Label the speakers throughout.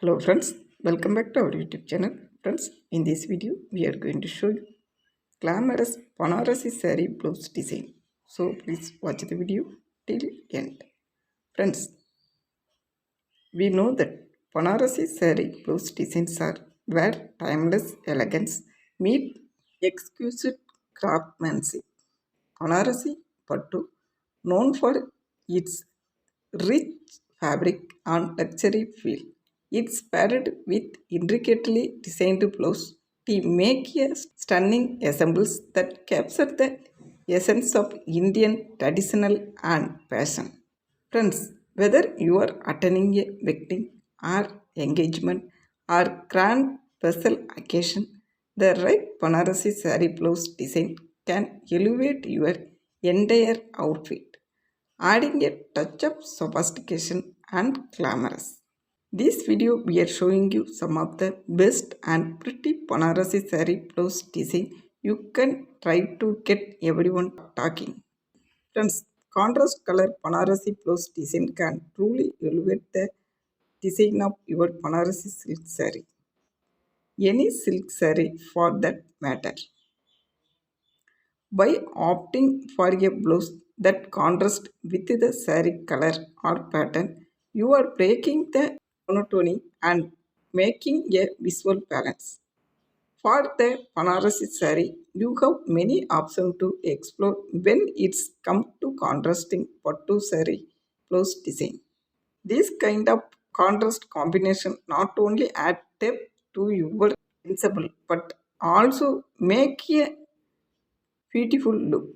Speaker 1: Hello friends, welcome back to our YouTube channel. Friends, in this video we are going to show you glamorous Banarasi saree blouse design. So please watch the video till end. Friends, we know that Banarasi saree blouse designs are where timeless elegance meet exquisite craftsmanship. Banarasi Pattu, known for its rich fabric and luxury feel. It's paired with intricately designed blouse to make a stunning ensembles that capture the essence of Indian traditional and passion. Friends, whether you are attending a wedding or engagement or grand special occasion, the right Banarasi saree blouse design can elevate your entire outfit, adding a touch of sophistication and glamorous. This video we are showing you some of the best and pretty Banarasi saree blouse design you can try to get everyone talking. Friends, contrast color Banarasi blouse design can truly elevate the design of your Banarasi silk saree. Any silk saree for that matter. By opting for a blouse that contrasts with the saree color or pattern, you are breaking the monotony and making a visual balance. For the Banarasi saree, you have many options to explore when it's come to contrasting Pattu saree blouse design. This kind of contrast combination not only add depth to your ensemble but also make a beautiful look.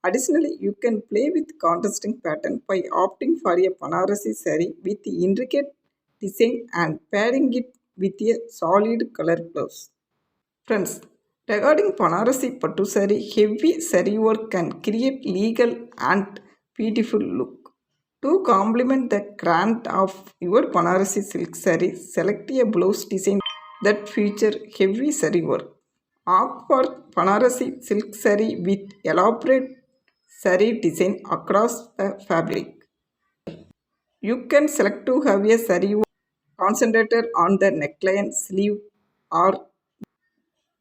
Speaker 1: Additionally, you can play with contrasting pattern by opting for a Banarasi saree with intricate design and pairing it with a solid color blouse. Friends, regarding Banarasi Pattu saree, heavy saree work can create legal and beautiful look. To complement the grand of your Banarasi silk saree, select a blouse design that feature heavy saree work. Opt for Banarasi silk saree with elaborate saree design across the fabric. You can select to have a saree concentrated on the neckline, sleeve, or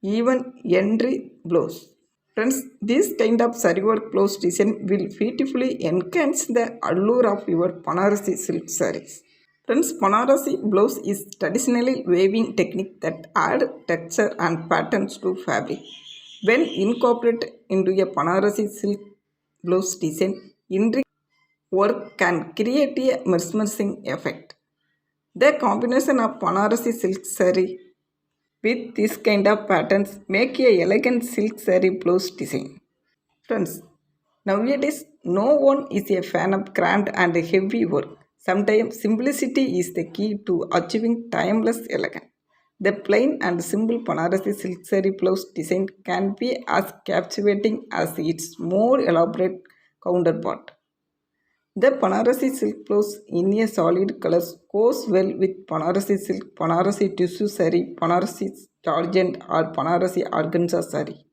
Speaker 1: even entry blouse. Friends, this kind of saree work blouse design will beautifully enhance the allure of your Banarasi silk sarees. Friends, Banarasi blouse is traditionally weaving technique that add texture and patterns to fabric. When incorporated into a Banarasi silk blouse design, intricate work can create a mesmerizing effect. The combination of Banarasi silk saree with this kind of patterns make a elegant silk saree blouse design. Friends, nowadays no one is a fan of grand and heavy work. Sometimes simplicity is the key to achieving timeless elegance. The plain and simple Banarasi silk saree blouse design can be as captivating as its more elaborate counterpart. The Banarasi silk blouse in a solid colors goes well with Banarasi silk, Banarasi tissue saree, Banarasi georgette or Banarasi organza saree.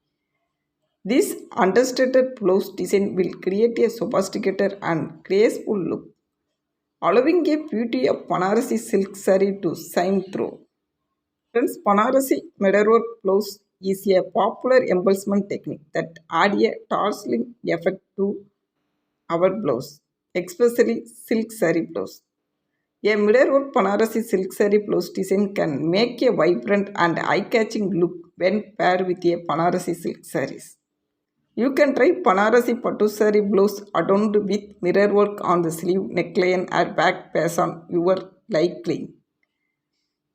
Speaker 1: This understated blouse design will create a sophisticated and graceful look, allowing a beauty of Banarasi silk saree to shine through. Friends, Banarasi mirrorwork blouse is a popular embellishment technique that adds a dazzling effect to our blouse, especially silk saree blouse. A mirrorwork Banarasi silk saree blouse design can make a vibrant and eye-catching look when paired with a Banarasi silk sarees. You can try Banarasi Pattu saree blouse adorned with mirrorwork on the sleeve, neckline or back based on your liking.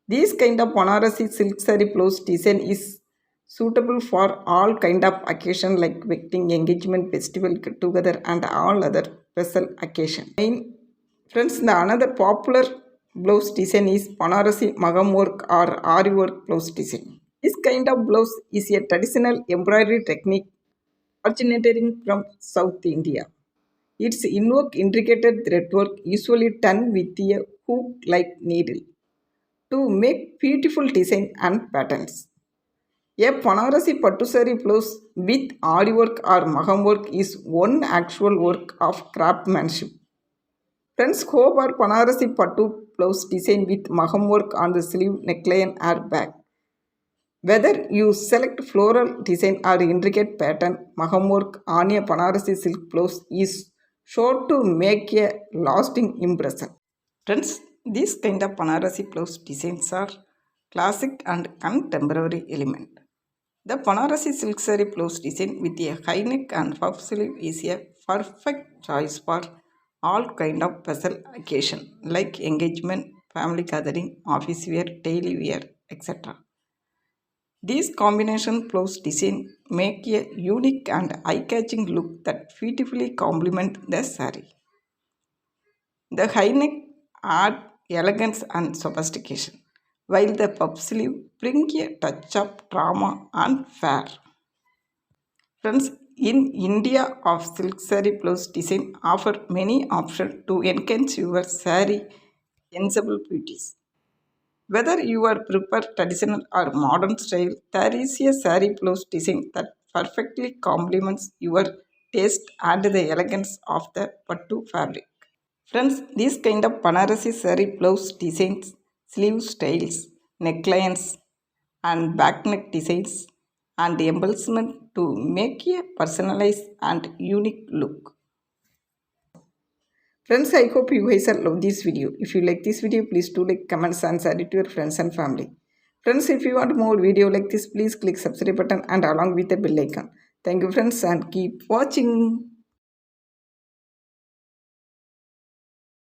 Speaker 1: This kind of Banarasi silk saree blouse design is suitable for all kind of occasion like wedding, engagement, festival, get together and all other special occasion. Friends, the another popular blouse design is Banarasi Magam work or Ari work blouse design. This kind of blouse is a traditional embroidery technique originating from South India. Its invoke intricate threadwork usually done with a hook-like needle to make beautiful design and patterns. A Banarasi Pattu saree blouse with Ari work or Magam work is one actual work of craftsmanship. Friends, hope our Banarasi Pattu blouse design with maham work on the sleeve, neckline or back. Whether you select floral design or intricate pattern, maham work on a Banarasi silk blouse is sure to make a lasting impression. Friends, these kind of Banarasi blouse designs are classic and contemporary element. The Banarasi silk saree blouse design with a high neck and puff sleeve is a perfect choice for all kind of special occasion like engagement, family gathering, office wear, daily wear, etc. These combination blouse design make a unique and eye-catching look that beautifully complement the saree. The high neck add elegance and sophistication, while the puff sleeve bring a touch of drama and flair. Friends, in India of silk saree blouse design offer many options to enhance your saree ensemble beauties. Whether you are prefer traditional or modern style, there is a saree blouse design that perfectly complements your taste and the elegance of the pattu fabric. Friends, these kind of Banarasi saree blouse designs, sleeve styles, necklines, and back neck designs and embellishment to make a personalized and unique look. Friends, I hope you guys are love this video. If you like this video, please do like, comments and share it to your friends and family. Friends, if you want more video like this, please click subscribe button and along with the bell icon. Thank you friends and keep watching.